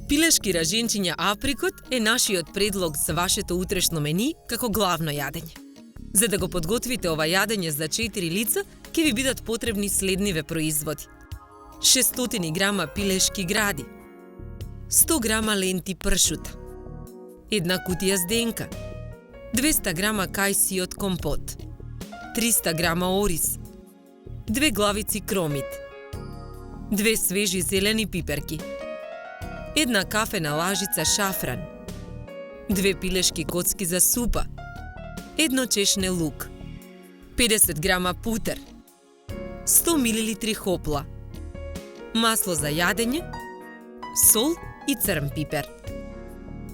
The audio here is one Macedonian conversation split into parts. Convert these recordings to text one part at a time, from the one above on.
Пилешки раженчиња априкот е нашиот предлог за вашето утрешно мени како главно јадење. За да го подготвите ова јадење за 4 лица, ќе ви бидат потребни следниве производи. 600 грама пилешки гради, 100 грама ленти пршута, 1 кутија зденка, 200 грама кајси од компот, 300 грама ориз, 2 главици кромит, 2 свежи зелени пиперки, 1 кафена лажица шафран, 2 пилешки коцки за супа, 1 чешне лук, 50 грама путер, 100 мл хопла, масло за јадење, сол и црн пипер.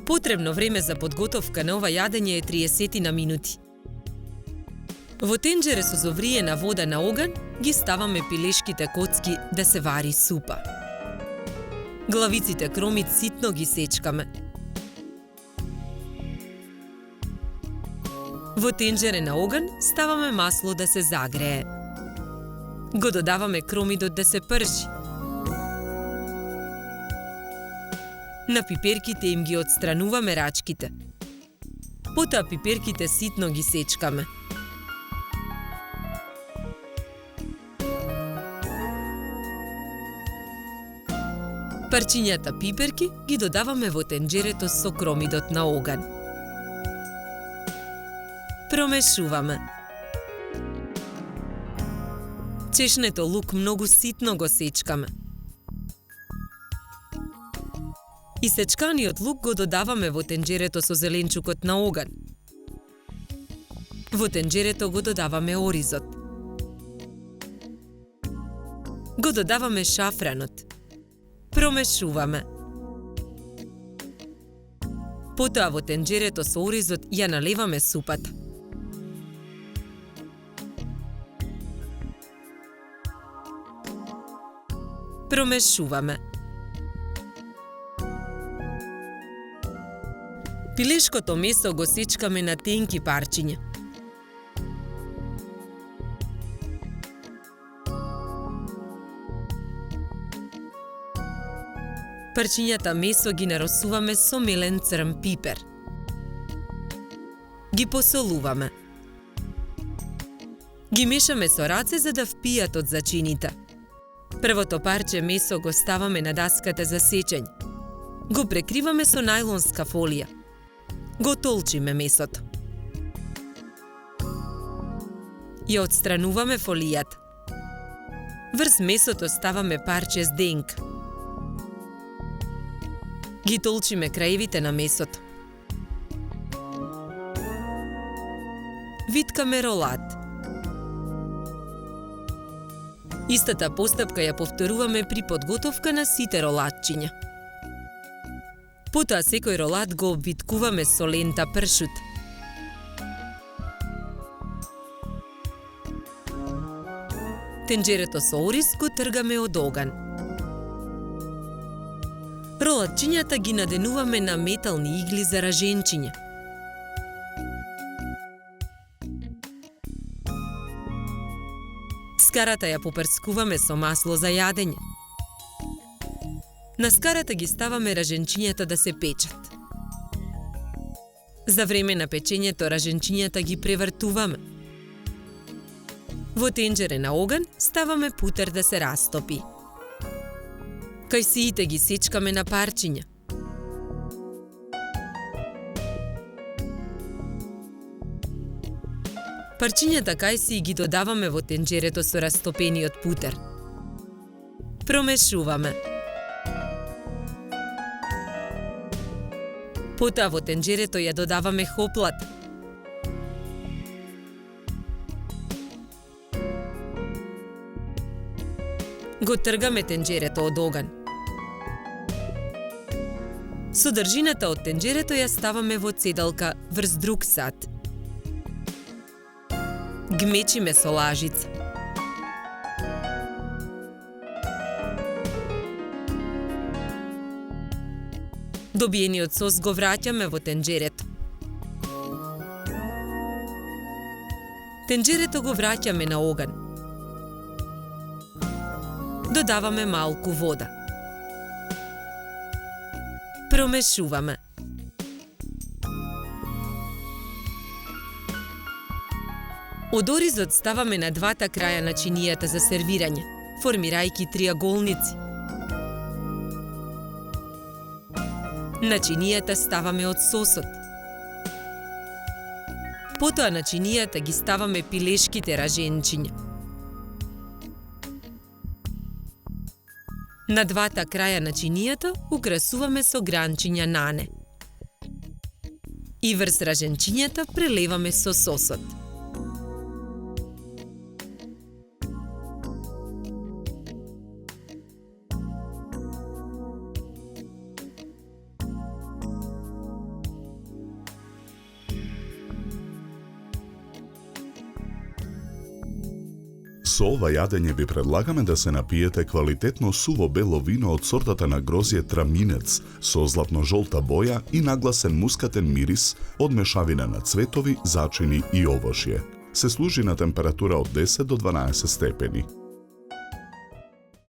Потребно време за подготовка на ова јадење е 30 на минути. Во тенџере со зовриена вода на оган ги ставаме пилешките коцки да се вари супа. Главиците кромит ситно ги сечкаме. Во тенџере на оган ставаме масло да се загрее. Го додаваме кромидот да се пржи. На пиперките им ги отстрануваме рачките. Потоа пиперките ситно ги сечкаме. Парчињата пиперки ги додаваме во тенџерето со кромидот на оган. Промешуваме. Чешнето лук многу ситно го сечкаме. Исечканиот лук го додаваме во тенџерето со зеленчукот на оган. Во тенџерето го додаваме оризот. Го додаваме шафранот. Промешуваме. Потоа во тенџерето со оризот ја налеваме супата. Промешуваме. Пилешкото месо го сечкаме на тенки парчиња. Парчињата месо ги наросуваме со мелен црн пипер. Ги посолуваме. Ги мешаме со раце за да впијат од зачините. Првото парче месо го ставаме на даската за сечење. Го прекриваме со најлонска фолија. Го толчиме месото. Ја отстрануваме фолијата. Врз месото ставаме парче зденка. Ги толчиме краевите на месото. Виткаме ролат. Истата постапка ја повторуваме при подготовка на сите ролатчиња. Потоа секој ролат го обвиткуваме со лента пршут. Тенџерето со ориз го тргаме од оган. Ролатчињата ги наденуваме на метални игли за раженчиња. Скарата ја попрскуваме со масло за јадење. На скарата ги ставаме раженчињата да се печат. За време на печењето раженчињата ги превртуваме. Во тенџере на оган ставаме путер да се растопи. Кајсиите ги сечкаме на парчиња. Парчињата кајсии ги додаваме во тенџерето со растопениот путер. Промешуваме. Потоа во тенџерето ја додаваме хоплата. Го тргаме тенџерето од оган. Содржината од тенџерето ја ставаме во цедалка врз друг сат. Гмечиме со лажица. Добиениот сос го враќаме во тенџерето. Тенџерето го враќаме на оган. Додаваме малку вода. Промешуваме. Од оризот ставаме на двата краја на чинијата за сервирање, формирајќи триаголници. На чинијата ставаме од сосот. Потоа на чинијата ги ставаме пилешките раженчиња. На двата краја на чинијата украсуваме со гранчиња нане. И врз раженчињата прелеваме со сосот. Со ова јадење ви предлагаме да се напиете квалитетно суво бело вино од сортата на грозје Траминец со златно-жолта боја и нагласен мускатен мирис од мешавина на цветови, зачини и овошје. Се служи на температура од 10 до 12 степени.